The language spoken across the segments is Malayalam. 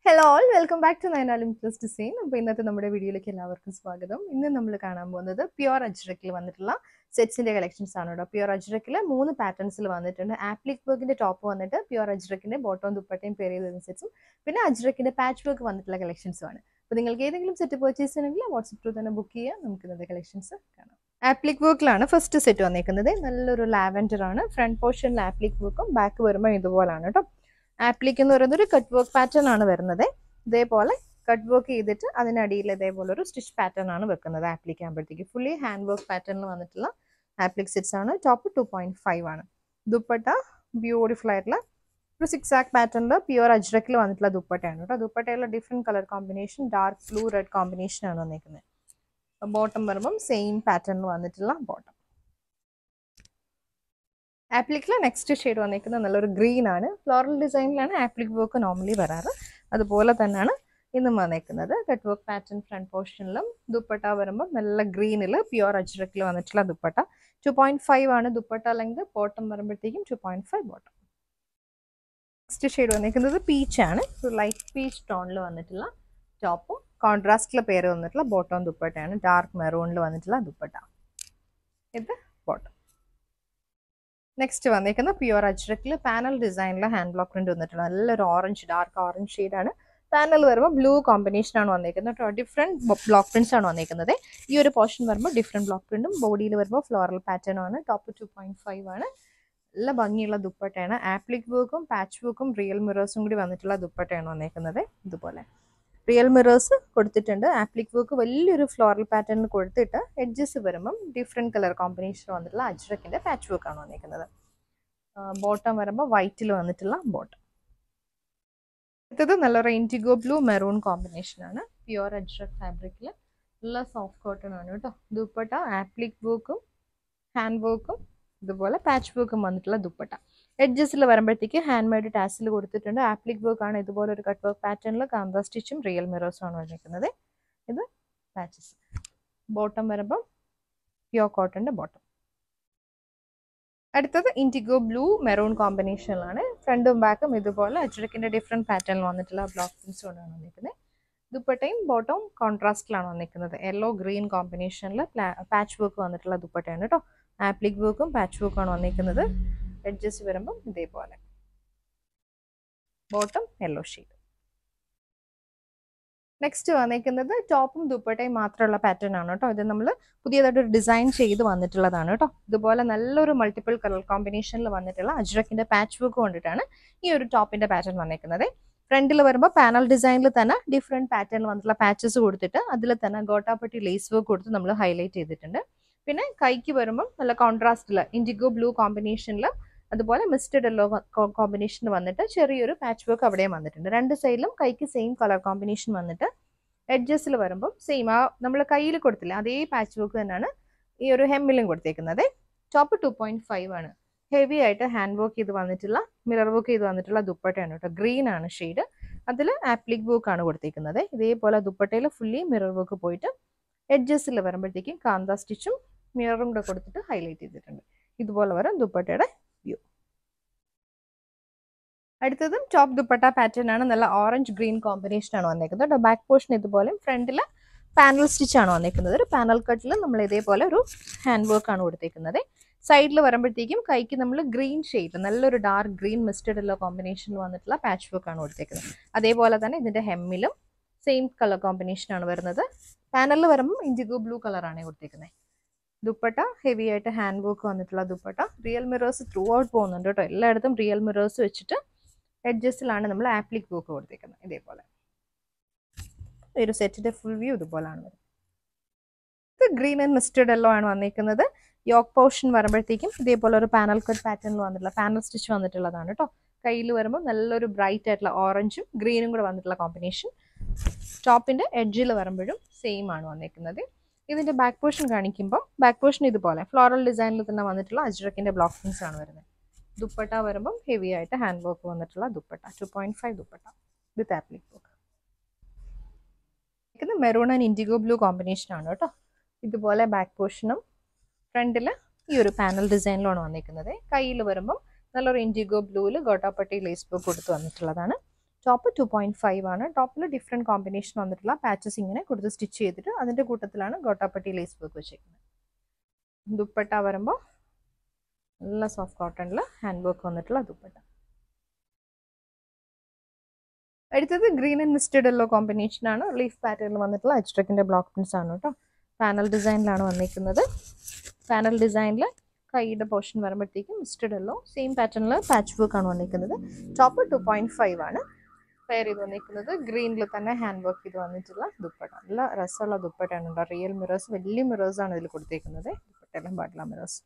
Hello all, welcome back to Naina Limitless Design. അപ്പോൾ ഇന്നത്തെ നമ്മുടെ വീഡിയോയിലേക്ക് എല്ലാവർക്കും സ്വാഗതം. ഇന്ന് നമ്മൾ കാണാൻ പോകുന്നത് പ്യുവർ അജ്രക്കിൽ വന്നിട്ടുള്ള സെറ്റ്സിന്റെ കളക്ഷൻസ് ആണ് കേട്ടോ. പ്യുവർ അജ്രക്കിൽ 3 പാറ്റേൺസിൽ വന്നിട്ടുണ്ട്. ആപ്ലിക് വർക്കിന്റെ ടോപ്പ് വന്നിട്ട് പ്യുവർ അജ്രക്കിന്റെ ബോട്ടം ദുപ്പട്ടയും പെയർ ചെയ്ത സെറ്റ്സും പിന്നെ അജ്രക്കിന്റെ പാച്ച് വർക്ക് വന്നിട്ടുള്ള കളക്ഷൻസും ആണ്. അപ്പോൾ നിങ്ങൾക്ക് ഏതെങ്കിലും സെറ്റ് പർച്ചേസ് ചെയ്യണമെങ്കിൽ വാട്സ്ആപ്പ് ത്രൂ തന്നെ ബുക്ക് ചെയ്യാം. നമുക്ക് ഇന്നത്തെ കളക്ഷൻസ് കാണാം. ആപ്ലിക് വർക്കിലാണ് ഫസ്റ്റ് സെറ്റ് വന്നിരിക്കുന്നത്. നല്ലൊരു ലാവൻഡർ ആണ്. ഫ്രണ്ട് പോർഷനിൽ ആപ്ലിക് വർക്കും ബാക്ക് വരുമ്പോൾ ഇതുപോലാണ് കേട്ടോ. ആപ്ലിക് എന്ന് പറയുന്നത് ഒരു കട്ട് വർക്ക് പാറ്റേൺ ആണ് വരുന്നത്. ഇതേപോലെ കട്ട് വർക്ക് ചെയ്തിട്ട് അതിനടിയിൽ ഇതേപോലെ ഒരു സ്റ്റിച്ച് പാറ്റേൺ ആണ് വെക്കുന്നത്. ആപ്ലിക് ആകുമ്പോഴത്തേക്ക് ഫുള്ളി ഹാൻഡ് വർക്ക് പാറ്റേണിൽ വന്നിട്ടുള്ള ആപ്ലിക് സെറ്റ്സ് ആണ്. ടോപ്പ് 2.5 ആണ്. ദുപ്പട്ട ബ്യൂട്ടിഫുൾ ആയിട്ടുള്ള ഒരു 6 ആക്ക് പാറ്റേണിൽ പ്യുവർ അജ്രക്കിൽ വന്നിട്ടുള്ള ദുപ്പട്ടയാണ് കേട്ടോ. ദുപ്പട്ടയുള്ള different colour combination dark blue red combination ആണ് വന്നിരിക്കുന്നത്. ബോട്ടം വരുമ്പം സെയിം പാറ്റേണിൽ വന്നിട്ടുള്ള ബോട്ടം. ആപ്ലിക്കിലെ നെക്സ്റ്റ് ഷെയ്ഡ് വന്നിരിക്കുന്നത് നല്ലൊരു ഗ്രീൻ ആണ്. ഫ്ലോറൽ ഡിസൈനിലാണ് ആപ്ലിക് വർക്ക് നോർമലി വരാറ്. അതുപോലെ തന്നെയാണ് ഇന്നും വന്നിരിക്കുന്നത്. കട്ട് വർക്ക് പാറ്റേൺ ഫ്രണ്ട് പോർഷനിലും ദുപ്പട്ട വരുമ്പോൾ നല്ല ഗ്രീനിൽ പ്യുവർ അജ്രക്കിൽ വന്നിട്ടുള്ള ദുപ്പട്ട. 2.5 ആണ് ദുപ്പട്ട ലെങ്ത്. ബോട്ടം വരുമ്പോഴത്തേക്കും 2.5 ബോട്ടം. നെക്സ്റ്റ് ഷെയ്ഡ് വന്നിരിക്കുന്നത് പീച്ച് ആണ്. ഒരു ലൈറ്റ് പീച്ച് ടോണിൽ വന്നിട്ടുള്ള ടോപ്പും കോൺട്രാസ്റ്റിലെ പേര് വന്നിട്ടുള്ള ബോട്ടം ദുപ്പട്ടയാണ്. ഡാർക്ക് മെറൂണിൽ വന്നിട്ടുള്ള ദുപ്പട്ട. ഇത് ബോട്ടം. നെക്സ്റ്റ് വന്നിരിക്കുന്ന പ്യുവർ അജ്രക്കിൽ പാനൽ ഡിസൈനിൽ ഹാൻഡ് ബ്ലോക്ക് പ്രിന്റ് വന്നിട്ടുള്ള നല്ലൊരു ഓറഞ്ച് ഡാർക്ക് ഓറഞ്ച് ഷെയ്ഡാണ്. പാനൽ വരുമ്പോൾ ബ്ലൂ കോമ്പിനേഷൻ ആണ് വന്നിരിക്കുന്നത്. ഡിഫറെന്റ് ബ്ലോക്ക് പ്രിന്റ്സ് ആണ് വന്നിരിക്കുന്നത്. ഈ ഒരു പോർഷൻ വരുമ്പോൾ ഡിഫറെന്റ് ബ്ലോക്ക് പ്രിന്റും ബോഡിയിൽ വരുമ്പോൾ ഫ്ലോറൽ പാറ്റേണും ആണ്. ടോപ്പ് 2.5 ആണ്. നല്ല ഭംഗിയുള്ള ദുപ്പട്ടയാണ്. ആപ്ലിക് വർക്കും പാച്ച് വർക്കും റിയൽ മിറേഴ്സും കൂടി വന്നിട്ടുള്ള ദുപ്പട്ടയാണ് വന്നിരിക്കുന്നത്. ഇതുപോലെ റിയൽ മിറേഴ്സ് കൊടുത്തിട്ടുണ്ട്. ആപ്ലിക് വർക്ക് വലിയൊരു ഫ്ലോറൽ പാറ്റേണിൽ കൊടുത്തിട്ട് എഡ്ജസ് വരുമ്പം ഡിഫറെന്റ് കളർ കോമ്പിനേഷൻ വന്നിട്ടുള്ള അജ്രക്കിന്റെ പാച്ച് വർക്ക് ആണ് വന്നിരിക്കുന്നത്. ബോട്ടം വരുമ്പോൾ വൈറ്റിൽ വന്നിട്ടുള്ള ബോട്ടം. അടുത്തത് നല്ലൊരു ഇൻഡിഗോ ബ്ലൂ മെറൂൺ കോമ്പിനേഷൻ ആണ്. പ്യുവർ അജ്രക് ഫാബ്രിക്കിൽ നല്ല സോഫ്റ്റ് കോട്ടൺ ആണ് കേട്ടോ. ദുപ്പട്ട ആപ്ലിക് വർക്കും ഹാൻഡ് വർക്കും ഇതുപോലെ പാച്ച് വർക്കും വന്നിട്ടുള്ള ദുപ്പട്ട. എഡ്ജസിൽ വരുമ്പോഴത്തേക്ക് ഹാൻഡ് മെയ്ഡ് ടാസിൽ കൊടുത്തിട്ടുണ്ട്. ആപ്ലിക് വർക്ക് ആണ്. ഇതുപോലെ ഒരു കട്ട് വർക്ക് പാറ്റേണിൽ കാന്ത സ്റ്റിച്ചും റിയൽ മിറേഴ്സും ആണ് വന്നിരിക്കുന്നത്. ഇത് പാച്ചസ്. ബോട്ടം വരുമ്പം പ്യുവർ കോട്ടന്റെ ബോട്ടം. അടുത്തത് ഇൻഡിഗോ ബ്ലൂ മെറൂൺ കോമ്പിനേഷനിലാണ്. ഫ്രണ്ടും ബാക്കും ഇതുപോലെ അജ്രക്കിന്റെ ഡിഫറെന്റ് പാറ്റേണിൽ വന്നിട്ടുള്ള ബ്ലോക്ക് പ്രിന്റ്സ് കൊണ്ടാണ് വന്നിരിക്കുന്നത്. ദുപ്പട്ടയും ബോട്ടവും കോൺട്രാസ്റ്റിലാണ് വന്നിരിക്കുന്നത്. യെല്ലോ ഗ്രീൻ കോമ്പിനേഷനിൽ പാച്ച് വർക്ക് വന്നിട്ടുള്ള ദുപ്പട്ടയാണ് കേട്ടോ. ആപ്ലിക് വർക്കും പാച്ച് വർക്കും ആണ് വന്നിരിക്കുന്നത്. എഡ്ജസ് വരുമ്പം ഇതേപോലെ. Bottom yellow shade. നെക്സ്റ്റ് വന്നിരിക്കുന്നത് ടോപ്പും ദുപ്പട്ടയും മാത്രമുള്ള പാറ്റേൺ ആണ് കേട്ടോ. ഇത് നമ്മൾ പുതിയതായിട്ട് ഒരു ഡിസൈൻ ചെയ്ത് വന്നിട്ടുള്ളതാണ് കേട്ടോ. ഇതുപോലെ നല്ലൊരു മൾട്ടിപ്പിൾ കളർ കോമ്പിനേഷനിൽ വന്നിട്ടുള്ള അജ്രക്കിന്റെ പാച്ച് വർക്ക് കൊണ്ടിട്ടാണ് ഈ ഒരു ടോപ്പിന്റെ പാറ്റേൺ വന്നിരിക്കുന്നത്. ഫ്രണ്ടിൽ വരുമ്പോൾ പാനൽ ഡിസൈനിൽ തന്നെ ഡിഫറെന്റ് പാറ്റേണിൽ വന്നിട്ടുള്ള പാച്ചസ് കൊടുത്തിട്ട് അതിൽ തന്നെ ഗോട്ടാപ്പട്ടി ലേസ് വർക്ക് കൊടുത്ത് നമ്മൾ ഹൈലൈറ്റ് ചെയ്തിട്ടുണ്ട്. പിന്നെ കൈക്ക് വരുമ്പോൾ നല്ല കോൺട്രാസ്റ്റിൽ ഇൻഡിഗോ ബ്ലൂ കോമ്പിനേഷനിൽ അതുപോലെ മിസ്റ്റഡ് യെല്ലോ കോമ്പിനേഷൻ വന്നിട്ട് ചെറിയൊരു പാച്ച് വർക്ക് അവിടെയും വന്നിട്ടുണ്ട്. രണ്ട് സൈഡിലും കൈക്ക് സെയിം കളർ കോമ്പിനേഷൻ വന്നിട്ട് എഡ്ജസിൽ വരുമ്പം സെയിം ആ നമ്മൾ കയ്യിൽ കൊടുത്തില്ല അതേ പാച്ച് വർക്ക് തന്നെയാണ് ഈ ഒരു ഹെമ്മിലും കൊടുത്തേക്കുന്നത്. ടോപ്പ് 2.5 ആണ്. ഹെവി ആയിട്ട് ഹാൻഡ് വർക്ക് ചെയ്ത് വന്നിട്ടുള്ള മിറർ വർക്ക് ചെയ്ത് വന്നിട്ടുള്ള ദുപ്പട്ടയാണ് കേട്ടോ. ഗ്രീൻ ആണ് ഷെയ്ഡ്. അതിൽ ആപ്ലിക് വർക്ക് ആണ് കൊടുത്തേക്കുന്നത്. ഇതേപോലെ ദുപ്പട്ടയിൽ ഫുള്ളി മിറർ വർക്ക് പോയിട്ട് എഡ്ജസിൽ വരുമ്പോഴത്തേക്കും കാന്ത സ്റ്റിച്ചും മിററും കൂടെ കൊടുത്തിട്ട് ഹൈലൈറ്റ് ചെയ്തിട്ടുണ്ട്. ഇതുപോലെ വരും ദുപ്പട്ടയുടെ വ്യൂ. അടുത്തതും ടോപ്പ് ദുപ്പട്ട പാറ്റേൺ ആണ്. നല്ല ഓറഞ്ച് ഗ്രീൻ കോമ്പിനേഷൻ ആണ് വന്നിരിക്കുന്നത്. ബാക്ക് പോർഷൻ ഇതുപോലെ ഫ്രണ്ടിൽ പാനൽ സ്റ്റിച്ച് ആണ് വന്നിരിക്കുന്നത്. ഒരു പാനൽ കട്ടിൽ നമ്മൾ ഇതേപോലെ ഒരു ഹാൻഡ് വർക്ക് ആണ് കൊടുത്തേക്കുന്നത്. സൈഡിൽ വരുമ്പോഴത്തേക്കും കൈക്ക് നമ്മൾ ഗ്രീൻ ഷെയ്ഡ് നല്ലൊരു ഡാർക്ക് ഗ്രീൻ മിസ്റ്റഡ് യെല്ലോ കോമ്പിനേഷനിൽ വന്നിട്ടുള്ള പാച്ച് വർക്ക് ആണ് കൊടുത്തേക്കുന്നത്. അതേപോലെ തന്നെ ഇതിന്റെ ഹെമ്മിലും സെയിം കളർ കോമ്പിനേഷൻ ആണ് വരുന്നത്. പാനലിൽ വരുമ്പോൾ ഇൻഡിഗോ ബ്ലൂ കളറാണ് കൊടുത്തേക്കുന്നത്. ദുപ്പട്ട ഹെവി ആയിട്ട് ഹാൻഡ് വർക്ക് വന്നിട്ടുള്ള dupatta. Real mirrors through out പോകുന്നുണ്ട് കേട്ടോ. എല്ലായിടത്തും റിയൽ മിറേഴ്സ് വെച്ചിട്ട് എഡ്ജസിലാണ് നമ്മൾ ആപ്ലിക് വർക്ക് കൊടുത്തേക്കുന്നത്. ഇതേപോലെ ഒരു സെറ്റിന്റെ ഫുൾ വ്യൂ ഇതുപോലാണ് വരുന്നത്. ഇത് ഗ്രീൻ ആൻഡ് മിസ്റ്റഡ് യെല്ലോ ആണ് വന്നിരിക്കുന്നത്. യോക്ക് പോർഷൻ വരുമ്പോഴത്തേക്കും ഇതേപോലെ ഒരു പാനൽ കട്ട് പാറ്റേണിൽ വന്നിട്ടുള്ള പാനൽ സ്റ്റിച്ച് വന്നിട്ടുള്ളതാണ് കേട്ടോ. കയ്യിൽ വരുമ്പോൾ നല്ലൊരു ബ്രൈറ്റ് ആയിട്ടുള്ള ഓറഞ്ചും ഗ്രീനും കൂടെ വന്നിട്ടുള്ള കോമ്പിനേഷൻ. ടോപ്പിന്റെ എഡ്ജിൽ വരുമ്പോഴും സെയിം ആണ് വന്നിരിക്കുന്നത്. ഇതിന്റെ ബാക്ക് പോർഷൻ കാണിക്കുമ്പോൾ ബാക്ക് പോർഷൻ ഇതുപോലെ ഫ്ലോറൽ ഡിസൈനിൽ തന്നെ വന്നിട്ടുള്ള അജ്രക്കിന്റെ ബ്ലോക്ക് പ്രിന്റ്സ് ആണ് വരുന്നത്. ദുപ്പട്ട വരുമ്പം ഹെവി ആയിട്ട് ഹാൻഡ് വർക്ക് വന്നിട്ടുള്ള ദുപ്പട്ട. 2.5 ദുപ്പട്ട with applique work. Maroon and indigo blue combination ആണ് കേട്ടോ. ഇതുപോലെ ബാക്ക് പോർഷനും ഫ്രണ്ടിൽ ഈ ഒരു പാനൽ ഡിസൈനിലാണ് വന്നിരിക്കുന്നത്. കയ്യിൽ വരുമ്പം നല്ലൊരു ഇൻഡിഗോ ബ്ലൂവിൽ ഗോട്ടാപ്പട്ടി ലേസ് വർക്ക് കൊടുത്ത് വന്നിട്ടുള്ളതാണ്. ടോപ്പ് 2.5 ആണ്. ടോപ്പിൽ ഡിഫറെൻറ്റ് കോമ്പിനേഷൻ വന്നിട്ടുള്ള പാച്ചസ് ഇങ്ങനെ കൊടുത്ത് സ്റ്റിച്ച് ചെയ്തിട്ട് അതിൻ്റെ കൂട്ടത്തിലാണ് ഗോട്ടാപ്പട്ടി ലേസ് വർക്ക് വെച്ചേക്കുന്നത്. ദുപ്പട്ട വരുമ്പോൾ നല്ല സോഫ്റ്റ് കോട്ടണിൽ ഹാൻഡ് വർക്ക് വന്നിട്ടുള്ള ദുപ്പട്ട. അടുത്തത് ഗ്രീൻ ആൻഡ് മിസ്റ്റഡ് യെല്ലോ കോമ്പിനേഷൻ ആണ്. ലീഫ് പാറ്റേണിൽ വന്നിട്ടുള്ള അജ്രക്കിൻ്റെ ബ്ലോക്ക് പ്രിൻസ് ആണ് കേട്ടോ. പാനൽ ഡിസൈനിലാണ് വന്നിരിക്കുന്നത്. പാനൽ ഡിസൈനിൽ കൈയുടെ പോർഷൻ വരുമ്പോഴത്തേക്കും മിസ്റ്റഡ് യെല്ലോ സെയിം പാറ്റേണിൽ പാച്ച് വർക്ക് ആണ് വന്നിരിക്കുന്നത്. ടോപ്പ് 2.5 ആണ്. പെയർ ചെയ്ത് വന്നിരിക്കുന്നത് ഗ്രീനിൽ തന്നെ ഹാൻഡ് വർക്ക് ചെയ്ത് വന്നിട്ടുള്ള ദുപ്പട്ട. നല്ല രസമുള്ള ദുപ്പട്ടയാണ് കേട്ടോ. റിയൽ മിറേഴ്സ്, വലിയ മിറേഴ്സ് ആണ് ഇതിൽ കൊടുത്തേക്കുന്നത്. ദുപ്പട്ടയെല്ലാം പാടില്ല മിറേഴ്സ്.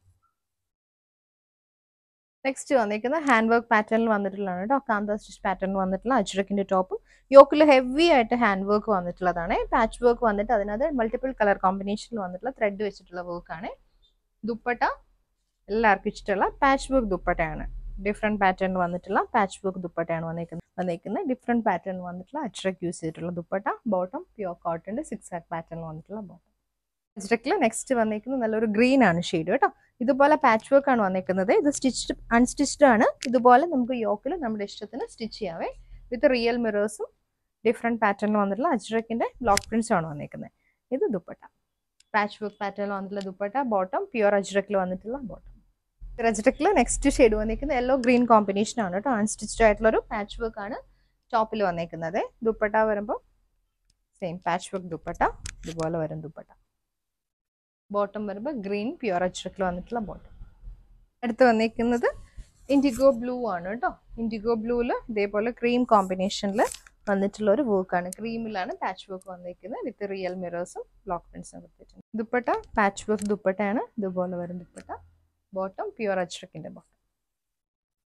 നെക്സ്റ്റ് വന്നിരിക്കുന്ന ഹാൻഡ് വർക്ക് പാറ്റേണിൽ വന്നിട്ടുള്ളതാണ് കേട്ടോ. കാന്ത സ്റ്റിച്ച് പാറ്റേണിൽ വന്നിട്ടുള്ള അജ്രക്കിൻ്റെ ടോപ്പും യോക്കിൽ ഹെവി ആയിട്ട് ഹാൻഡ് വർക്ക് വന്നിട്ടുള്ളതാണ്. പാച്ച് വർക്ക് വന്നിട്ട് അതിനകത്ത് മൾട്ടിപ്പിൾ കളർ കോമ്പിനേഷനിൽ വന്നിട്ടുള്ള ത്രെഡ് വെച്ചിട്ടുള്ള വർക്കാണ്. ദുപ്പട്ട എല്ലാവർക്കും ഇഷ്ടമുള്ള പാച്ച് വർക്ക് ദുപ്പട്ടയാണ്. ഡിഫറെൻറ്റ് പാറ്റേണിൽ വന്നിട്ടുള്ള പാച്ച് വർക്ക് ദുപ്പട്ടയാണ് വന്നിരിക്കുന്നത്. ഡിഫറെൻറ്റ് പാറ്റേണിൽ വന്നിട്ടുള്ള അജ്രക്ക് യൂസ് ചെയ്തിട്ടുള്ള ദുപ്പട്ട. ബോട്ടം പ്യുവർ കോട്ടൻ്റെ 6 പാറ്റേണിൽ വന്നിട്ടുള്ള ബോട്ടം. അജ്രക്കിൽ നെക്സ്റ്റ് വന്നിരിക്കുന്നത് നല്ലൊരു ഗ്രീൻ ആണ് ഷെയ്ഡ് കേട്ടോ. ഇതുപോലെ പാച്ച് വർക്ക് ആണ് വന്നിരിക്കുന്നത്. ഇത് സ്റ്റിച്ച്ഡ് അൺസ്റ്റിച്ച്ഡ് ആണ്. ഇതുപോലെ നമുക്ക് യോക്കിൽ നമ്മുടെ ഇഷ്ടത്തിന് സ്റ്റിച്ച് ചെയ്യാവേ. വിത്ത് റിയൽ മിറേഴ്സും ഡിഫറെൻറ്റ് പാറ്റേണിൽ വന്നിട്ടുള്ള അജ്രക്കിൻ്റെ ബ്ലോക്ക് പ്രിൻസും ആണ് വന്നിരിക്കുന്നത്. ഇത് ദുപ്പട്ട പാച്ച് വർക്ക് പാറ്റേണിൽ വന്നിട്ടുള്ള ദുപ്പട്ട. ബോട്ടം പ്യുവർ അജ്രക്കിൽ വന്നിട്ടുള്ള ബോട്ടം. അജ്രക്കിൽ നെക്സ്റ്റ് ഷെയ്ഡ് വന്നിരിക്കുന്നത് യെല്ലോ ഗ്രീൻ കോമ്പിനേഷൻ ആണ് കേട്ടോ. അൺസ്റ്റിച്ച്ഡ് ആയിട്ടുള്ളൊരു പാച്ച് വർക്ക് ആണ് ടോപ്പിൽ വന്നിരിക്കുന്നത്. ദുപ്പട്ട വരുമ്പോൾ സെയിം പാച്ച് വർക്ക് ദുപ്പട്ട. ഇതുപോലെ വരും ദുപ്പട്ട. ബോട്ടം വരുമ്പോൾ ഗ്രീൻ പ്യുവർ അജ്രക്കിൽ വന്നിട്ടുള്ള ബോട്ടം. അടുത്ത് വന്നിരിക്കുന്നത് ഇൻഡിഗോ ബ്ലൂ ആണ് കേട്ടോ. ഇൻഡിഗോ ബ്ലൂവിൽ ഇതേപോലെ ക്രീം കോമ്പിനേഷനിൽ വന്നിട്ടുള്ള ഒരു വർക്കാണ്. ക്രീമിലാണ് പാച്ച് വർക്ക് വന്നിരിക്കുന്നത്. വിത്ത് റിയൽ മിറേഴ്സും ബ്ലോക്ക് പ്രിൻസും കൊടുത്തിട്ടുണ്ട്. ദുപ്പട്ട പാച്ച് വർക്ക് ദുപ്പട്ടയാണ്. ഇതുപോലെ വരും ദുപ്പട്ട. ബോട്ടം പ്യുവർ അജ്രക്കിൻ്റെ ബോട്ടം.